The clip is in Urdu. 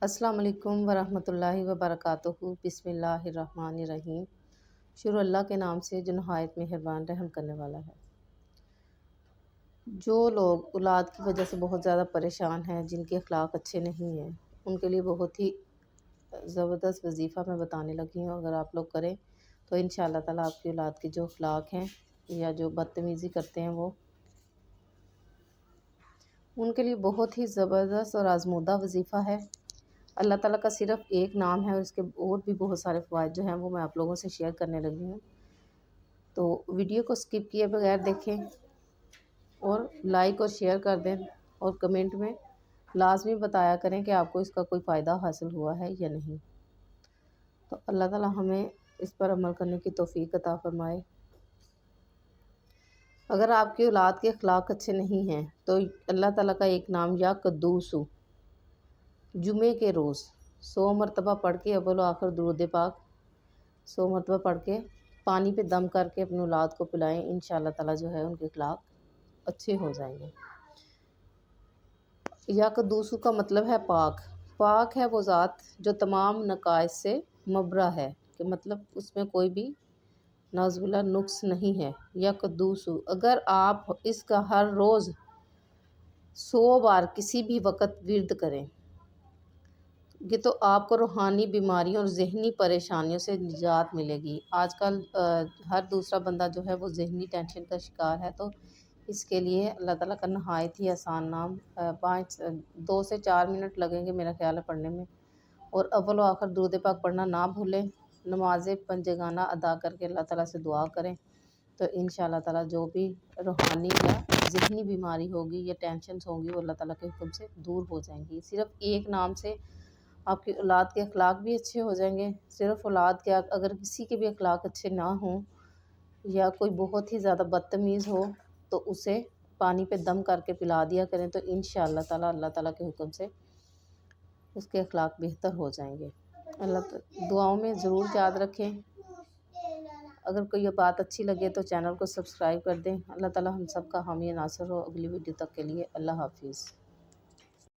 السلام علیکم ورحمۃ اللہ وبرکاتہ۔ بسم اللہ الرحمن الرحیم۔ شروع اللہ کے نام سے جو نہایت مہربان رحم کرنے والا ہے۔ جو لوگ اولاد کی وجہ سے بہت زیادہ پریشان ہیں، جن کے اخلاق اچھے نہیں ہیں، ان کے لیے بہت ہی زبردست وظیفہ میں بتانے لگی ہوں۔ اگر آپ لوگ کریں تو انشاءاللہ تعالیٰ آپ کی اولاد کے جو اخلاق ہیں یا جو بدتمیزی کرتے ہیں وہ ان کے لیے بہت ہی زبردست اور آزمودہ وظیفہ ہے۔ اللہ تعالیٰ کا صرف ایک نام ہے اور اس کے اور بھی بہت سارے فوائد جو ہیں وہ میں آپ لوگوں سے شیئر کرنے لگی ہوں۔ تو ویڈیو کو سکپ کیے بغیر دیکھیں اور لائک اور شیئر کر دیں، اور کمنٹ میں لازمی بتایا کریں کہ آپ کو اس کا کوئی فائدہ حاصل ہوا ہے یا نہیں۔ تو اللہ تعالیٰ ہمیں اس پر عمل کرنے کی توفیق عطا فرمائے۔ اگر آپ کی اولاد کے اخلاق اچھے نہیں ہیں تو اللہ تعالیٰ کا ایک نام یا قدوس، جمعے کے روز 100 مرتبہ پڑھ کے اول و آخر درود پاک 100 مرتبہ پڑھ کے پانی پہ دم کر کے اپنی اولاد کو پلائیں، انشاءاللہ تعالیٰ جو ہے ان کے اخلاق اچھے ہو جائیں گے۔ یا قدوس کا مطلب ہے پاک۔ پاک ہے وہ ذات جو تمام نقائص سے مبرہ ہے، کہ مطلب اس میں کوئی بھی نعوذ باللہ نقص نہیں ہے۔ یا قدوس، اگر آپ اس کا ہر روز 100 بار کسی بھی وقت ورد کریں، یہ تو آپ کو روحانی بیماریوں اور ذہنی پریشانیوں سے نجات ملے گی۔ آج کل ہر دوسرا بندہ جو ہے وہ ذہنی ٹینشن کا شکار ہے، تو اس کے لیے اللہ تعالیٰ کا نہایت ہی آسان نام 2 سے 4 منٹ لگیں گے میرا خیال ہے پڑھنے میں، اور اول و آخر درود پاک پڑھنا نہ بھولیں۔ نماز پنجگانہ ادا کر کے اللہ تعالیٰ سے دعا کریں تو انشاءاللہ تعالیٰ جو بھی روحانی یا ذہنی بیماری ہوگی یا ٹینشنز ہوں گی وہ اللہ تعالیٰ کے حکم سے دور ہو جائیں گی۔ صرف ایک نام سے آپ کی اولاد کے اخلاق بھی اچھے ہو جائیں گے۔ صرف اولاد کے اگر کسی کے بھی اخلاق اچھے نہ ہوں یا کوئی بہت ہی زیادہ بدتمیز ہو تو اسے پانی پہ دم کر کے پلا دیا کریں تو انشاءاللہ تعالیٰ اللہ تعالیٰ کے حکم سے اس کے اخلاق بہتر ہو جائیں گے۔ دعاؤں میں ضرور یاد رکھیں۔ اگر کوئی بات اچھی لگے تو چینل کو سبسکرائب کر دیں۔ اللہ تعالیٰ ہم سب کا حامی ناصر ہو۔ اگلی ویڈیو تک کے لیے اللہ حافظ۔